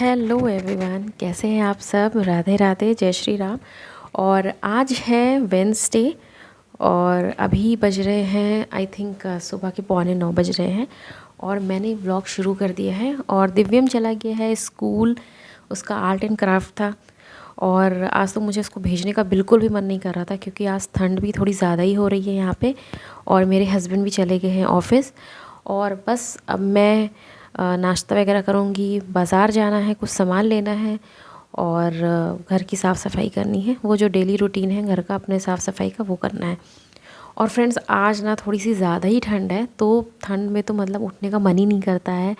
Hello everyone, कैसे हैं आप सब। राधे राधे, जय श्री राम। और आज है वेंसडे और अभी बज रहे हैं आई थिंक सुबह के 8:45 बज रहे हैं। और मैंने व्लॉग शुरू कर दिया है और दिव्यम चला गया है स्कूल। उसका आर्ट एंड क्राफ्ट था और आज तो मुझे उसको भेजने का बिल्कुल भी मन नहीं कर रहा था, क्योंकि आज ठंड भी थोड़ी ज़्यादा ही हो रही है यहाँ पे। और मेरे हस्बैंड भी चले गए हैं ऑफिस। और बस अब मैं नाश्ता वगैरह करूँगी, बाज़ार जाना है, कुछ सामान लेना है और घर की साफ़ सफाई करनी है। वो जो डेली रूटीन है घर का, अपने साफ़ सफाई का, वो करना है। और फ्रेंड्स, आज ना थोड़ी सी ज़्यादा ही ठंड है, तो ठंड में तो मतलब उठने का मन ही नहीं करता है।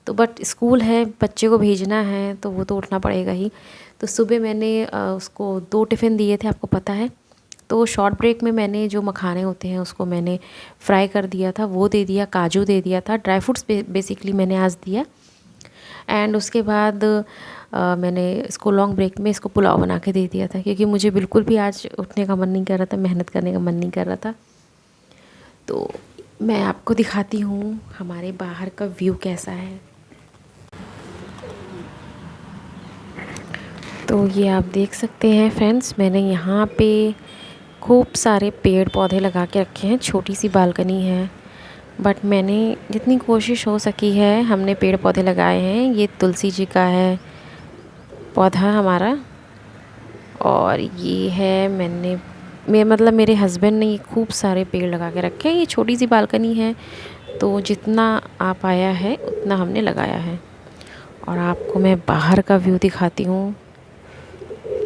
तो बट स्कूल है, बच्चे को भेजना है, तो वो तो उठना पड़ेगा ही। तो सुबह मैंने उसको 2 टिफ़िन दिए थे, आपको पता है। तो शॉर्ट ब्रेक में मैंने जो मखाने होते हैं उसको मैंने फ्राई कर दिया था, वो दे दिया, काजू दे दिया था, ड्राई फ्रूट्स बेसिकली मैंने आज दिया। एंड उसके बाद मैंने इसको लॉन्ग ब्रेक में इसको पुलाव बना के दे दिया था, क्योंकि मुझे बिल्कुल भी आज उठने का मन नहीं कर रहा था, मेहनत करने का मन नहीं कर रहा था। तो मैं आपको दिखाती हूँ हमारे बाहर का व्यू कैसा है। तो ये आप देख सकते हैं फ्रेंड्स, मैंने यहाँ पे खूब सारे पेड़ पौधे लगा के रखे हैं। छोटी सी बालकनी है, बट मैंने जितनी कोशिश हो सकी है हमने पेड़ पौधे लगाए हैं। ये तुलसी जी का है पौधा हमारा, और ये है मतलब मेरे हस्बैंड ने ये खूब सारे पेड़ लगा के रखे हैं। ये छोटी सी बालकनी है, तो जितना आ पाया है उतना हमने लगाया है। और आपको मैं बाहर का व्यू दिखाती हूँ।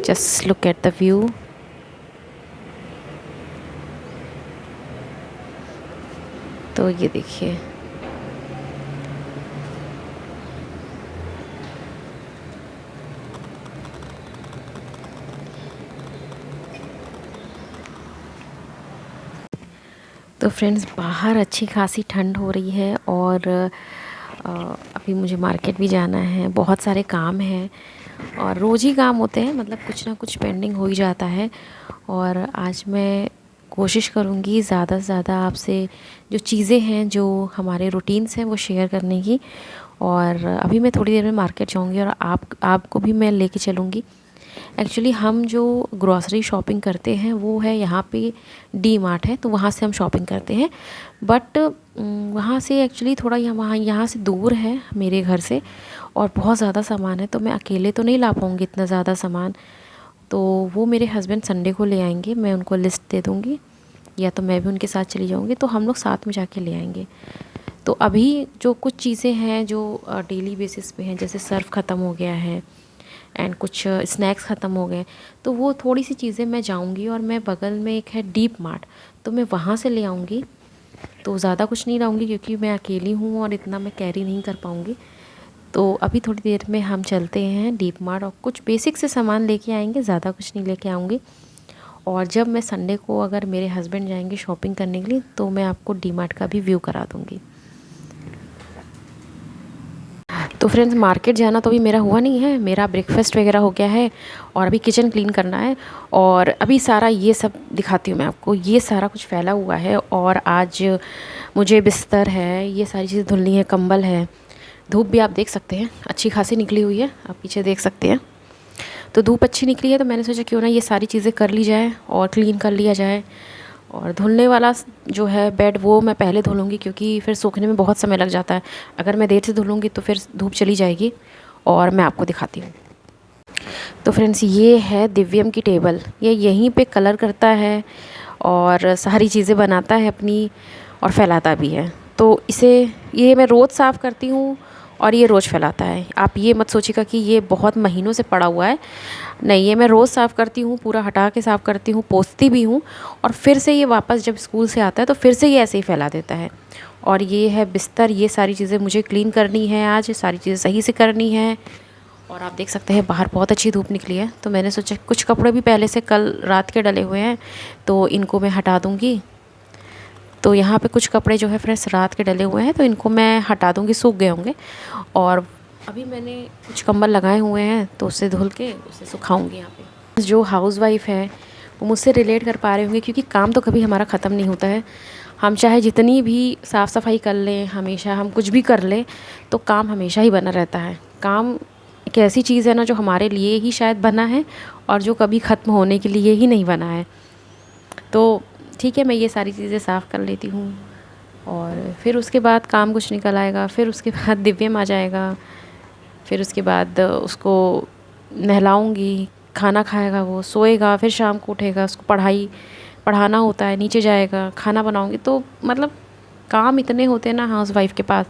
Just look at the view. तो ये देखिए, तो फ्रेंड्स बाहर अच्छी खासी ठंड हो रही है और अभी मुझे मार्केट भी जाना है, बहुत सारे काम हैं और रोज़ ही काम होते हैं, मतलब कुछ ना कुछ पेंडिंग हो ही जाता है। और आज मैं कोशिश करूँगी ज़्यादा से ज़्यादा आपसे जो चीज़ें हैं, जो हमारे रूटीन्स हैं, वो शेयर करने की। और अभी मैं थोड़ी देर में मार्केट जाऊँगी और आपको भी मैं लेके चलूँगी। एक्चुअली हम जो ग्रॉसरी शॉपिंग करते हैं वो है यहाँ पे डी मार्ट है, तो वहाँ से हम शॉपिंग करते हैं। बट वहाँ से एक्चुअली थोड़ा यहाँ से दूर है मेरे घर से, और बहुत ज़्यादा सामान है, तो मैं अकेले तो नहीं ला पाऊँगी इतना ज़्यादा सामान। तो वो मेरे हस्बैंड संडे को ले आएंगे, मैं उनको लिस्ट दे दूँगी, या तो मैं भी उनके साथ चली जाऊँगी, तो हम लोग साथ में जाके ले आएंगे। तो अभी जो कुछ चीज़ें हैं जो डेली बेसिस पे हैं, जैसे सर्फ ख़त्म हो गया है एंड कुछ स्नैक्स ख़त्म हो गए, तो वो थोड़ी सी चीज़ें मैं जाऊंगी और मैं बगल में एक है डीप मार्ट, तो मैं वहाँ से ले आऊँगी। तो ज़्यादा कुछ नहीं लाऊंगी क्योंकि मैं अकेली हूँ और इतना मैं कैरी नहीं कर पाऊँगी। तो अभी थोड़ी देर में हम चलते हैं डीप मार्ट और कुछ बेसिक से सामान लेके आएंगे, ज़्यादा कुछ नहीं लेके आऊँगी। और जब मैं संडे को अगर मेरे हस्बैंड जाएंगे शॉपिंग करने के लिए, तो मैं आपको डी मार्ट का भी व्यू करा दूँगी। तो फ्रेंड्स, मार्केट जाना तो अभी मेरा हुआ नहीं है, मेरा ब्रेकफास्ट वगैरह हो गया है और अभी किचन क्लीन करना है। और अभी सारा ये सब दिखाती हूँ मैं आपको, ये सारा कुछ फैला हुआ है। और आज मुझे बिस्तर है, ये सारी चीज़ें धुलनी है, कंबल है। धूप भी आप देख सकते हैं अच्छी खासी निकली हुई है, आप पीछे देख सकते हैं। तो धूप अच्छी निकली है, तो मैंने सोचा क्यों ना ये सारी चीज़ें कर ली जाए और क्लीन कर लिया जाए। और धुलने वाला जो है बेड, वो मैं पहले धुलूँगी क्योंकि फिर सूखने में बहुत समय लग जाता है। अगर मैं देर से धुलूँगी तो फिर धूप चली जाएगी। और मैं आपको दिखाती हूँ। तो फ्रेंड्स, ये है दिव्यम की टेबल, ये यहीं पे कलर करता है और सारी चीज़ें बनाता है अपनी, और फैलाता भी है। तो ये मैं रोज़ साफ़ करती हूँ और ये रोज़ फैलाता है। आप ये मत सोचिएगा कि ये बहुत महीनों से पड़ा हुआ है, नहीं, ये मैं रोज़ साफ़ करती हूँ, पूरा हटा के साफ़ करती हूँ, पोंछती भी हूँ। और फिर से ये वापस जब स्कूल से आता है तो फिर से ये ऐसे ही फैला देता है। और ये है बिस्तर, ये सारी चीज़ें मुझे क्लीन करनी है, आज सारी चीज़ें सही से करनी है। और आप देख सकते हैं बाहर बहुत अच्छी धूप निकली है, तो मैंने सोचा कुछ कपड़े भी पहले से कल रात के डले हुए हैं, तो इनको मैं हटा दूँगी। तो यहाँ पे कुछ कपड़े जो है फ्रेंड्स रात के डले हुए हैं, तो इनको मैं हटा दूँगी, सूख गए होंगे। और अभी मैंने कुछ कंबल लगाए हुए हैं, तो उससे धुल के उसे सुखाऊंगी। यहाँ पे जो हाउसवाइफ है वो मुझसे रिलेट कर पा रहे होंगे, क्योंकि काम तो कभी हमारा ख़त्म नहीं होता है। हम चाहे जितनी भी साफ़ सफाई कर लें, हमेशा हम कुछ भी कर लें, तो काम हमेशा ही बना रहता है। काम एक ऐसी चीज़ है ना जो हमारे लिए ही शायद बना है और जो कभी ख़त्म होने के लिए ही नहीं बना है। तो ठीक है, मैं ये सारी चीज़ें साफ़ कर लेती हूँ और फिर उसके बाद काम कुछ निकल आएगा। फिर उसके बाद दिव्यम आ जाएगा, फिर उसके बाद उसको नहलाऊँगी, खाना खाएगा, वो सोएगा, फिर शाम को उठेगा, उसको पढ़ाना होता है, नीचे जाएगा, खाना बनाऊँगी। तो मतलब काम इतने होते हैं ना हाउसवाइफ़ के पास।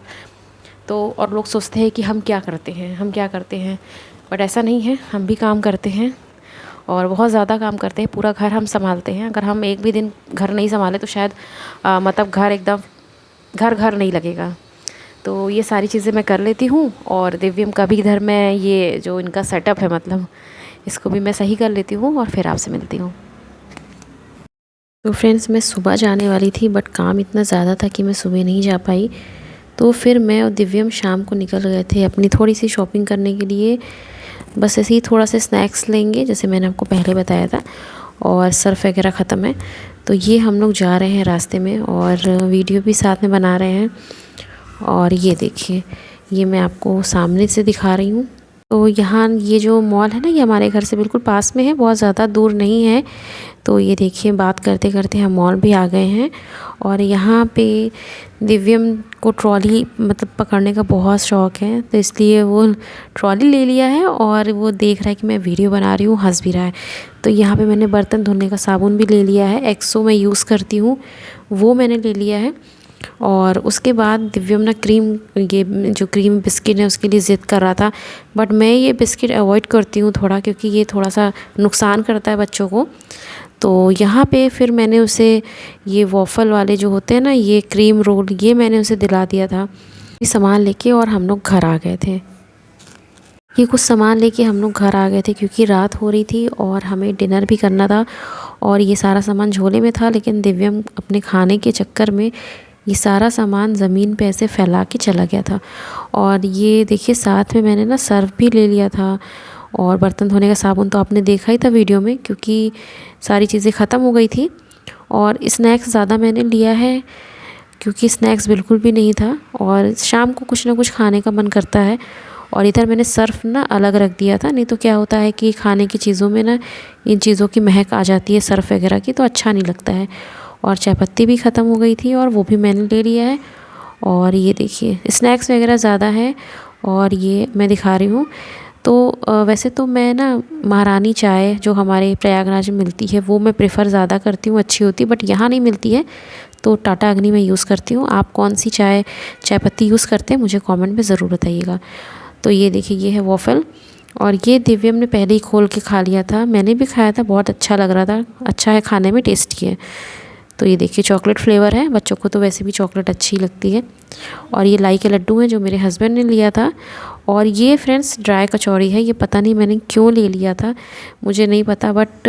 तो और लोग सोचते हैं कि हम क्या करते हैं, हम क्या करते हैं, बट ऐसा नहीं है, हम भी काम करते हैं और बहुत ज़्यादा काम करते हैं। पूरा घर हम संभालते हैं। अगर हम एक भी दिन घर नहीं संभाले तो शायद मतलब घर एकदम घर नहीं लगेगा। तो ये सारी चीज़ें मैं कर लेती हूँ और दिव्यम का भी इधर मैं ये जो इनका सेटअप है मतलब इसको भी मैं सही कर लेती हूँ और फिर आपसे मिलती हूँ। तो फ्रेंड्स, मैं सुबह जाने वाली थी बट काम इतना ज़्यादा था कि मैं सुबह नहीं जा पाई। तो फिर मैं और दिव्यम शाम को निकल गए थे अपनी थोड़ी सी शॉपिंग करने के लिए। बस ऐसे ही थोड़ा सा स्नैक्स लेंगे जैसे मैंने आपको पहले बताया था, और सर्फ़ वगैरह ख़त्म है। तो ये हम लोग जा रहे हैं रास्ते में और वीडियो भी साथ में बना रहे हैं। और ये देखिए, ये मैं आपको सामने से दिखा रही हूँ। तो यहाँ ये जो मॉल है ना, ये हमारे घर से बिल्कुल पास में है, बहुत ज़्यादा दूर नहीं है। तो ये देखिए, बात करते करते हम मॉल भी आ गए हैं। और यहाँ पे दिव्यम को ट्रॉली मतलब पकड़ने का बहुत शौक़ है, तो इसलिए वो ट्रॉली ले लिया है और वो देख रहा है कि मैं वीडियो बना रही हूँ, हंस भी रहा है। तो यहाँ पे मैंने बर्तन धोने का साबुन भी ले लिया है, एक्सो मैं यूज़ करती हूँ, वो मैंने ले लिया है। और उसके बाद दिव्यम ना ये जो क्रीम बिस्किट है उसके लिए ज़िद कर रहा था, बट मैं ये बिस्किट अवॉइड करती हूँ थोड़ा, क्योंकि ये थोड़ा सा नुकसान करता है बच्चों को। तो यहाँ पे फिर मैंने उसे ये वॉफ़ल वाले जो होते हैं ना, ये क्रीम रोल, ये मैंने उसे दिला दिया था। ये सामान लेके और हम लोग घर आ गए थे। ये कुछ सामान लेके हम लोग घर आ गए थे क्योंकि रात हो रही थी और हमें डिनर भी करना था। और ये सारा सामान झोले में था, लेकिन दिव्यम अपने खाने के चक्कर में ये सारा सामान ज़मीन पे ऐसे फैला के चला गया था। और ये देखिए, साथ में मैंने ना सर्फ़ भी ले लिया था और बर्तन धोने का साबुन तो आपने देखा ही था वीडियो में, क्योंकि सारी चीज़ें ख़त्म हो गई थी। और स्नैक्स ज़्यादा मैंने लिया है क्योंकि स्नैक्स बिल्कुल भी नहीं था और शाम को कुछ ना कुछ खाने का मन करता है। और इधर मैंने सर्फ़ ना अलग रख दिया था, नहीं तो क्या होता है कि खाने की चीज़ों में ना इन चीज़ों की महक आ जाती है सर्फ़ वगैरह की, तो अच्छा नहीं लगता है। और चाय पत्ती भी ख़त्म हो गई थी और वो भी मैंने ले लिया है। और ये देखिए, स्नैक्स वगैरह ज़्यादा है और ये मैं दिखा रही हूँ। तो वैसे तो मैं ना महारानी चाय जो हमारे प्रयागराज में मिलती है वो मैं प्रेफर ज़्यादा करती हूँ, अच्छी होती है, बट यहाँ नहीं मिलती है, तो टाटा अग्नि में यूज़ करती हूँ। आप कौन सी चाय पत्ती यूज़ करते हैं मुझे कमेंट में ज़रूर बताइएगा। तो ये देखिए, ये है वॉफ़ल और ये दिव्यम ने पहले ही खोल के खा लिया था, मैंने भी खाया था, बहुत अच्छा लग रहा था, अच्छा है खाने में, टेस्टी है। तो ये देखिए, चॉकलेट फ्लेवर है, बच्चों को तो वैसे भी चॉकलेट अच्छी लगती है। और ये लाई के लड्डू हैं जो मेरे हस्बैंड ने लिया था। और ये फ्रेंड्स ड्राई कचौड़ी है, ये पता नहीं मैंने क्यों ले लिया था, मुझे नहीं पता, बट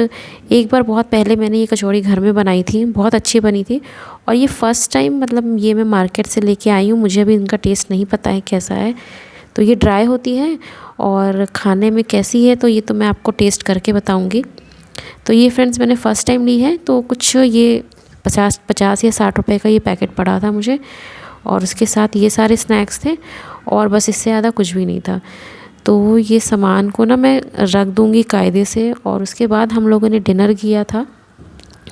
एक बार बहुत पहले मैंने ये कचौड़ी घर में बनाई थी, बहुत अच्छी बनी थी। और ये फ़र्स्ट टाइम मतलब ये मैं मार्केट से लेके आई हूँ, मुझे अभी इनका टेस्ट नहीं पता है कैसा है। तो ये ड्राई होती है और खाने में कैसी है तो ये तो मैं आपको टेस्ट करके बताऊँगी। तो ये फ्रेंड्स मैंने फ़र्स्ट टाइम ली है, तो कुछ ये 50 या 60 रुपए का ये पैकेट पड़ा था मुझे, और उसके साथ ये सारे स्नैक्स थे और बस इससे ज़्यादा कुछ भी नहीं था। तो ये सामान को ना मैं रख दूँगी कायदे से। और उसके बाद हम लोगों ने डिनर किया था।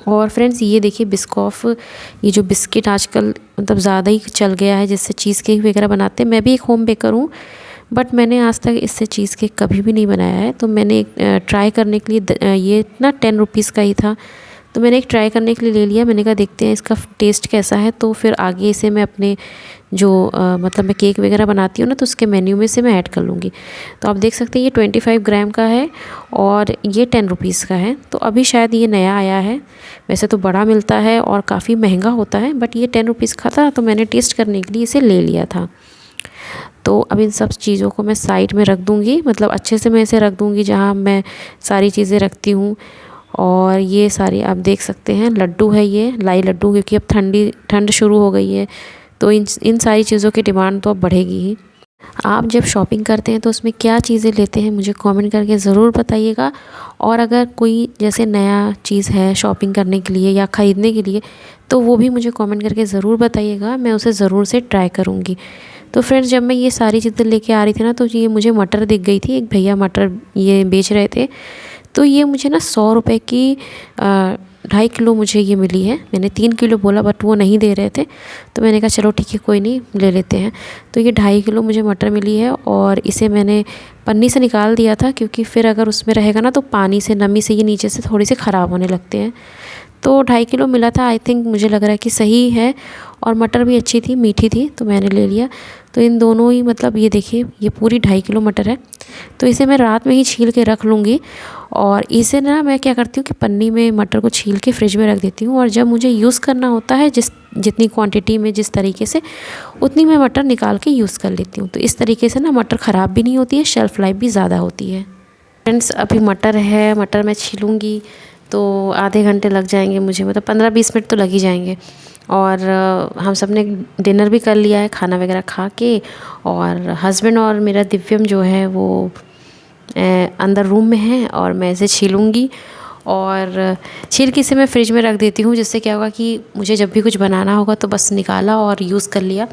और फ्रेंड्स, ये देखिए बिस्कॉफ़, ये जो बिस्किट आजकल मतलब ज़्यादा ही चल गया है, जिससे चीज़ केक वगैरह बनाते हैं। मैं भी एक होम बेकर हूँ, बट मैंने आज तक इससे चीज़ केक कभी भी नहीं बनाया है। तो मैंने ट्राई करने के लिए ये ना 10 रुपीज़ का ही था, तो मैंने एक ट्राई करने के लिए ले लिया। मैंने कहा देखते हैं इसका टेस्ट कैसा है, तो फिर आगे इसे मैं अपने जो मतलब मैं केक वगैरह बनाती हूँ ना, तो उसके मेन्यू में से मैं ऐड कर लूँगी। तो आप देख सकते हैं ये 25 ग्राम का है और ये 10 रुपीज़ का है। तो अभी शायद ये नया आया है, वैसे तो बड़ा मिलता है और काफ़ी महंगा होता है, बट ये 10 रुपीज़ का था तो मैंने टेस्ट करने के लिए इसे ले लिया था। तो अब इन सब चीज़ों को मैं साइड में रख दूँगी, मतलब अच्छे से मैं इसे रख दूँगी जहाँ मैं सारी चीज़ें रखती हूँ। और ये सारी आप देख सकते हैं लड्डू है, ये लाई लड्डू, क्योंकि अब ठंड शुरू हो गई है, तो इन सारी चीज़ों की डिमांड तो अब बढ़ेगी ही। आप जब शॉपिंग करते हैं तो उसमें क्या चीज़ें लेते हैं मुझे कमेंट करके ज़रूर बताइएगा। और अगर कोई जैसे नया चीज़ है शॉपिंग करने के लिए या ख़रीदने के लिए, तो वो भी मुझे कमेंट करके ज़रूर बताइएगा, मैं उसे ज़रूर से ट्राई करूँगी। तो फ्रेंड्स जब मैं ये सारी चीज़ें लेके आ रही थी ना, तो ये मुझे मटर दिख गई थी। एक भैया मटर ये बेच रहे थे, तो ये मुझे ना 100 रुपये की 2.5 किलो मुझे ये मिली है। मैंने 3 किलो बोला बट वो नहीं दे रहे थे, तो मैंने कहा चलो ठीक है कोई नहीं, ले लेते हैं। तो ये 2.5 किलो मुझे मटर मिली है और इसे मैंने पन्नी से निकाल दिया था, क्योंकि फिर अगर उसमें रहेगा ना तो पानी से, नमी से ये नीचे से थोड़ी सी ख़राब होने लगते हैं। तो 2.5 किलो मिला था, आई थिंक मुझे लग रहा है कि सही है। और मटर भी अच्छी थी, मीठी थी, तो मैंने ले लिया। तो इन दोनों ही मतलब ये देखिए, ये पूरी 2.5 किलो मटर है। तो इसे मैं रात में ही छील के रख लूँगी। और इसे ना मैं क्या करती हूँ कि पन्नी में मटर को छील के फ्रिज में रख देती हूँ, और जब मुझे यूज़ करना होता है जितनी क्वांटिटी में, जिस तरीके से, उतनी मैं मटर निकाल के यूज़ कर लेती हूँ। तो इस तरीके से ना मटर ख़राब भी नहीं होती है, शेल्फ़ लाइफ भी ज़्यादा होती है। फ्रेंड्स अभी मटर है, मटर मैं छीलूँगी तो आधे घंटे लग जाएंगे मुझे, मतलब 15-20 मिनट तो लग ही जाएंगे। और हम सब ने डिनर भी कर लिया है, खाना वगैरह खा के। और हस्बैंड और मेरा दिव्यम जो है वो अंदर रूम में है, और मैं इसे छीलूँगी। और छील के इसे मैं फ्रिज में रख देती हूँ, जिससे क्या होगा कि मुझे जब भी कुछ बनाना होगा तो बस निकाला और यूज़ कर लिया।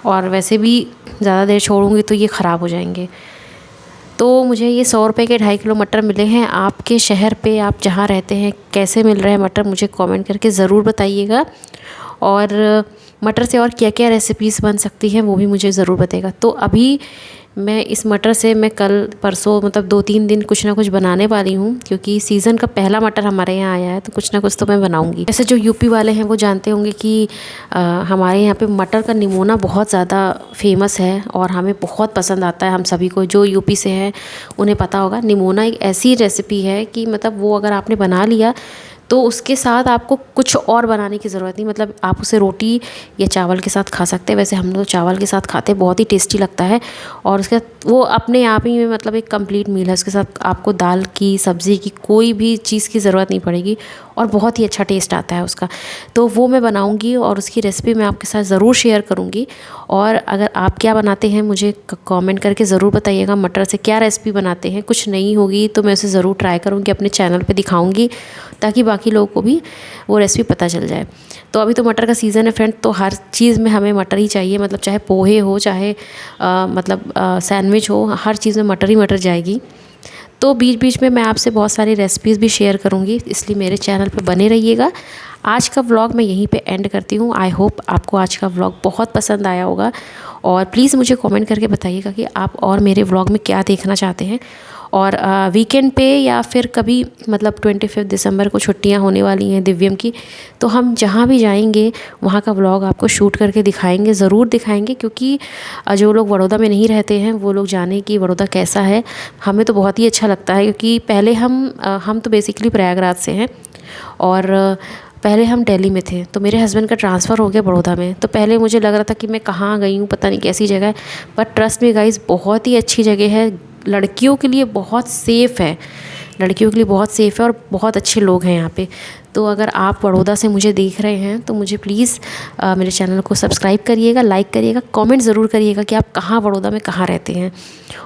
और वैसे भी ज़्यादा देर छोड़ूंगी तो ये ख़राब हो जाएंगे। तो मुझे ये 100 रुपये के 2.5 किलो मटर मिले हैं। आपके शहर पे, आप जहाँ रहते हैं, कैसे मिल रहे हैं मटर, मुझे कमेंट करके ज़रूर बताइएगा। और मटर से और क्या क्या रेसिपीज़ बन सकती हैं वो भी मुझे ज़रूर बताइएगा। तो अभी मैं इस मटर से मैं कल परसों मतलब 2-3 दिन कुछ ना कुछ बनाने वाली हूँ, क्योंकि सीज़न का पहला मटर हमारे यहाँ आया है, तो कुछ ना कुछ तो मैं बनाऊँगी। जैसे जो यूपी वाले हैं वो जानते होंगे कि हमारे यहाँ पे मटर का निमोना बहुत ज़्यादा फेमस है, और हमें बहुत पसंद आता है। हम सभी को, जो यूपी से हैं उन्हें पता होगा। निमोना एक ऐसी रेसिपी है कि मतलब वो अगर आपने बना लिया तो उसके साथ आपको कुछ और बनाने की ज़रूरत नहीं। मतलब आप उसे रोटी या चावल के साथ खा सकते हैं। वैसे हम लोग चावल के साथ खाते हैं, बहुत ही टेस्टी लगता है। और उसके साथ वो अपने आप ही में मतलब एक कंप्लीट मील है। उसके साथ आपको दाल की, सब्ज़ी की, कोई भी चीज़ की ज़रूरत नहीं पड़ेगी, और बहुत ही अच्छा टेस्ट आता है उसका। तो वो मैं बनाऊँगी और उसकी रेसिपी मैं आपके साथ ज़रूर शेयर करूँगी। और अगर आप क्या बनाते हैं मुझे कमेंट करके ज़रूर बताइएगा। मटर से क्या रेसिपी बनाते हैं, कुछ नई होगी तो मैं उसे ज़रूर ट्राई करूँगी, अपने चैनल पे दिखाऊँगी, ताकि बाकी लोगों को भी वो रेसिपी पता चल जाए। तो अभी तो मटर का सीज़न है फ्रेंड, तो हर चीज़ में हमें मटर ही चाहिए। मतलब चाहे पोहे हो, चाहे सैंडविच हो, हर चीज़ में मटर ही मटर जाएगी। तो बीच बीच में मैं आपसे बहुत सारी रेसिपीज़ भी शेयर करूँगी, इसलिए मेरे चैनल पे बने रहिएगा। आज का व्लॉग मैं यहीं पे एंड करती हूँ। आई होप आपको आज का व्लॉग बहुत पसंद आया होगा, और प्लीज़ मुझे कमेंट करके बताइएगा कि आप और मेरे व्लॉग में क्या देखना चाहते हैं। और वीकेंड पे या फिर कभी मतलब 25 दिसंबर को छुट्टियां होने वाली हैं दिव्यम की, तो हम जहाँ भी जाएंगे वहाँ का व्लॉग आपको शूट करके दिखाएंगे, ज़रूर दिखाएंगे। क्योंकि जो लोग बड़ौदा में नहीं रहते हैं वो लोग जाने कि बड़ौदा कैसा है। हमें तो बहुत ही अच्छा लगता है, क्योंकि पहले हम तो बेसिकली प्रयागराज से हैं, और पहले हम दिल्ली में थे। तो मेरे हस्बैंड का ट्रांसफ़र हो गया बड़ौदा में। तो पहले मुझे लग रहा था कि मैं कहाँ गई हूँ, पता नहीं कैसी जगह है। बट ट्रस्ट मी गाइस, बहुत ही अच्छी जगह है, लड़कियों के लिए बहुत सेफ़ है, लड़कियों के लिए बहुत सेफ़ है, और बहुत अच्छे लोग हैं यहाँ पे। तो अगर आप बड़ौदा से मुझे देख रहे हैं तो मुझे प्लीज़ मेरे चैनल को सब्सक्राइब करिएगा, लाइक करिएगा, कमेंट ज़रूर करिएगा कि आप कहाँ बड़ौदा में कहाँ रहते हैं।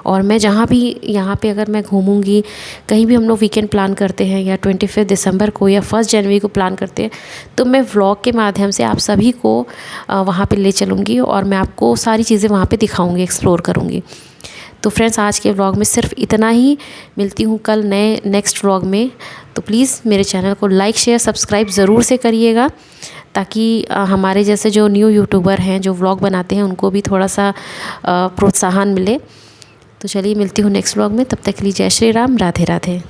और मैं जहाँ भी यहाँ पे अगर मैं घूमूंगी, कहीं भी हम लोग वीकेंड प्लान करते हैं, या 25 दिसंबर को या 1 जनवरी को प्लान करते हैं, तो मैं व्लॉग के माध्यम से आप सभी को वहाँ पर ले चलूँगी, और मैं आपको सारी चीज़ें वहाँ पर दिखाऊँगी, एक्सप्लोर करूँगी। तो फ्रेंड्स आज के व्लॉग में सिर्फ इतना ही। मिलती हूँ कल नेक्स्ट व्लॉग में। तो प्लीज़ मेरे चैनल को लाइक, शेयर, सब्सक्राइब ज़रूर से करिएगा, ताकि हमारे जैसे जो न्यू यूट्यूबर हैं जो व्लॉग बनाते हैं उनको भी थोड़ा सा प्रोत्साहन मिले। तो चलिए मिलती हूँ नेक्स्ट व्लॉग में, तब तक के लिए जय श्री राम, राधे राधे।